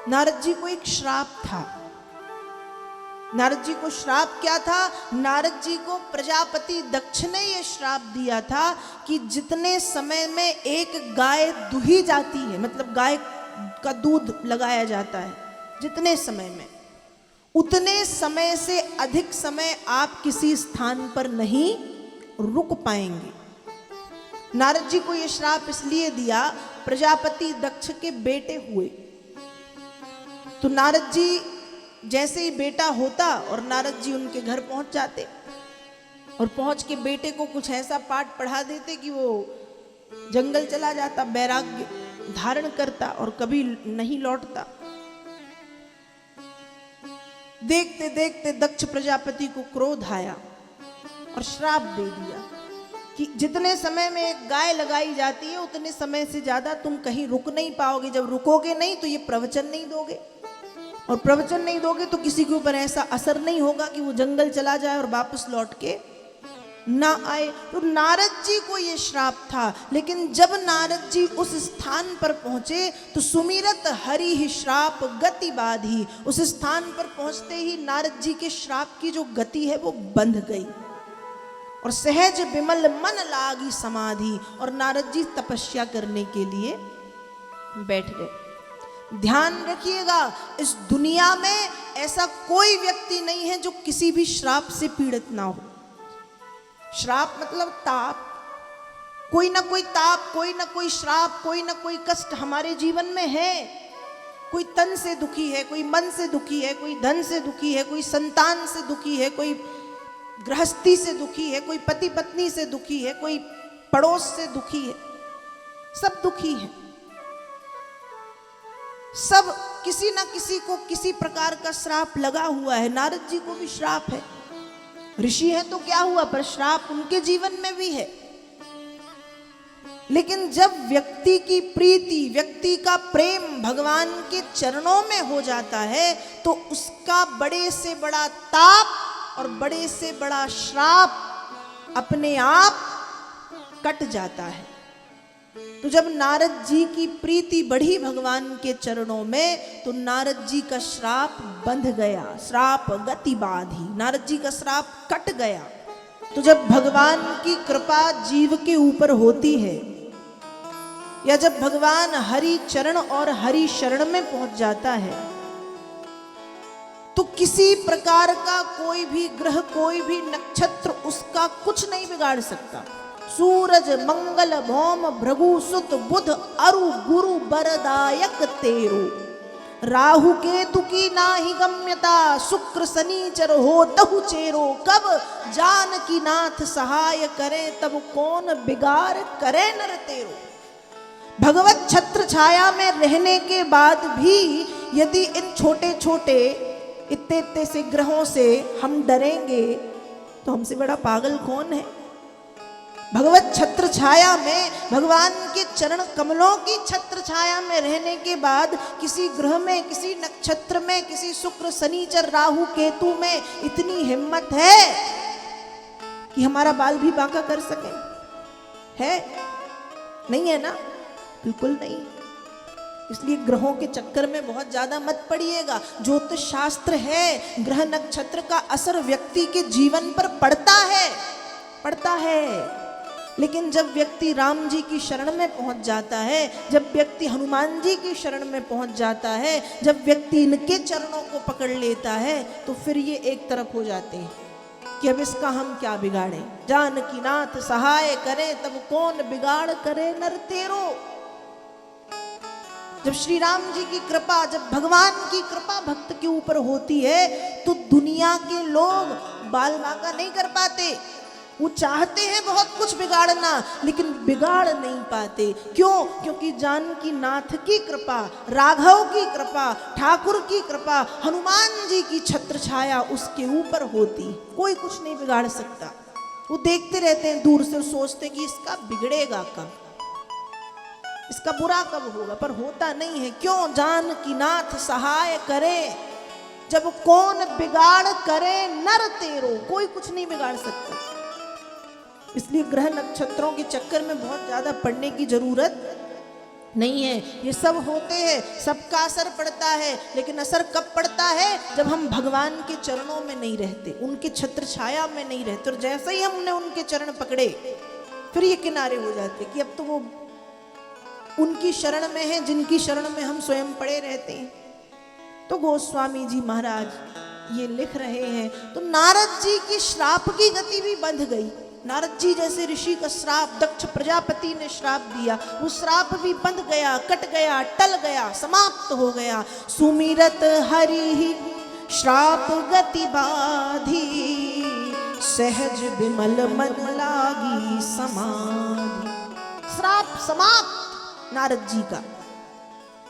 नारद जी को एक श्राप था। नारद जी को श्राप क्या था? नारद जी को प्रजापति दक्ष ने यह श्राप दिया था कि जितने समय में एक गाय दुही जाती है, मतलब गाय का दूध लगाया जाता है, जितने समय में, उतने समय से अधिक समय आप किसी स्थान पर नहीं रुक पाएंगे। नारद जी को यह श्राप इसलिए दिया, प्रजापति दक्ष के बेटे हुए तो नारद जी जैसे ही बेटा होता और नारद जी उनके घर पहुंच जाते और पहुंच के बेटे को कुछ ऐसा पाठ पढ़ा देते कि वो जंगल चला जाता, वैराग्य धारण करता और कभी नहीं लौटता। देखते देखते दक्ष प्रजापति को क्रोध आया और श्राप दे दिया कि जितने समय में एक गाय लगाई जाती है उतने समय से ज्यादा तुम कहीं रुक नहीं पाओगे। जब रुकोगे नहीं तो ये प्रवचन नहीं दोगे, और प्रवचन नहीं दोगे तो किसी के ऊपर ऐसा असर नहीं होगा कि वो जंगल चला जाए और वापस लौट के ना आए। तो नारद जी को ये श्राप था, लेकिन जब नारद जी उस स्थान पर पहुंचे तो सुमिरत हरि ही श्राप गति बाधी। उस स्थान पर पहुंचते ही नारद जी के श्राप की जो गति है वो बंध गई और सहज विमल मन लागी समाधि, और नारद जी तपस्या करने के लिए बैठ गए। ध्यान रखिएगा, इस दुनिया में ऐसा कोई व्यक्ति नहीं है जो किसी भी श्राप से पीड़ित ना हो। श्राप मतलब ताप, कोई ना कोई ताप, कोई ना कोई श्राप, कोई ना कोई कष्ट हमारे जीवन में है। कोई तन से दुखी है, कोई मन से दुखी है, कोई धन से दुखी है, कोई संतान से दुखी है, कोई गृहस्थी से दुखी है, कोई पति पत्नी से दुखी है, कोई पड़ोस से दुखी है। सब दुखी है, सब किसी ना किसी को किसी प्रकार का श्राप लगा हुआ है। नारद जी को भी श्राप है, ऋषि है तो क्या हुआ, पर श्राप उनके जीवन में भी है। लेकिन जब व्यक्ति की प्रीति, व्यक्ति का प्रेम भगवान के चरणों में हो जाता है तो उसका बड़े से बड़ा ताप और बड़े से बड़ा श्राप अपने आप कट जाता है। तो जब नारद जी की प्रीति बढ़ी भगवान के चरणों में तो नारद जी का श्राप बंध गया, श्राप गति बाधी, नारद जी का श्राप कट गया। तो जब भगवान की कृपा जीव के ऊपर होती है, या जब भगवान हरि चरण और हरि शरण में पहुंच जाता है, तो किसी प्रकार का कोई भी ग्रह, कोई भी नक्षत्र उसका कुछ नहीं बिगाड़ सकता। सूरज मंगल भौम भृगु सुत बुध अरु गुरु बरदायक तेरो, राहु केतु की नाही गम्यता, शुक्र शनिचर हो तहु चेरो, कब जानकी नाथ सहाय करे तब कौन बिगाड़ करे नर तेरो। भगवत छत्र छाया में रहने के बाद भी यदि इन छोटे छोटे इतने इतने से ग्रहों से हम डरेंगे तो हमसे बड़ा पागल कौन है। भगवत छत्र छाया में, भगवान के चरण कमलों की छत्र छाया में रहने के बाद किसी ग्रह में, किसी नक्षत्र में, किसी शुक्र शनिचर राहु केतु में इतनी हिम्मत है कि हमारा बाल भी बांका कर सके? है? नहीं है ना? बिल्कुल नहीं। इसलिए ग्रहों के चक्कर में बहुत ज्यादा मत पड़िएगा। ज्योतिष शास्त्र है, ग्रह नक्षत्र का असर व्यक्ति के जीवन पर पड़ता है। लेकिन जब व्यक्ति राम जी की शरण में पहुंच जाता है, जब व्यक्ति हनुमान जी की शरण में पहुंच जाता है, जब व्यक्ति इनके चरणों को पकड़ लेता है, तो फिर ये एक तरफ हो जाते हैं कि अब इसका हम क्या बिगाड़ें। जानकी नाथ सहाय करे तब कौन बिगाड़ करे नर तेरो। जब श्री राम जी की कृपा, जब भगवान की कृपा भक्त के ऊपर होती है तो दुनिया के लोग बाल बांका नहीं कर पाते। वो चाहते हैं बहुत कुछ बिगाड़ना, लेकिन बिगाड़ नहीं पाते। क्यों? क्योंकि जानकी नाथ की कृपा, राघव की कृपा, ठाकुर की कृपा, हनुमान जी की छत्र छाया उसके ऊपर होती, कोई कुछ नहीं बिगाड़ सकता। वो देखते रहते हैं दूर से, सोचते कि इसका बिगड़ेगा कब, इसका बुरा कब होगा, पर होता नहीं है। क्यों? जानकी नाथ सहाय करे जब कौन बिगाड़ करे नर तेरो, कोई कुछ नहीं बिगाड़ सकता। इसलिए ग्रह नक्षत्रों के चक्कर में बहुत ज्यादा पड़ने की जरूरत नहीं है। ये सब होते हैं, सबका असर पड़ता है, लेकिन असर कब पड़ता है? जब हम भगवान के चरणों में नहीं रहते, उनके छत्र छाया में नहीं रहते। और जैसे ही हमने उनके चरण पकड़े, फिर ये किनारे हो जाते कि अब तो वो उनकी शरण में है जिनकी शरण में हम स्वयं पड़े रहते हैं। तो गोस्वामी जी महाराज ये लिख रहे हैं, तो नारद जी की श्राप की गति भी बंध गई। नारद जी जैसे ऋषि का श्राप दक्ष प्रजापति ने श्राप दिया, वो श्राप भी बंध गया, कट गया, टल गया, समाप्त हो गया। सुमिरत हरि श्राप गति बाधी, सहज विमल मन लागी समाधि। श्राप समाप्त नारद जी का।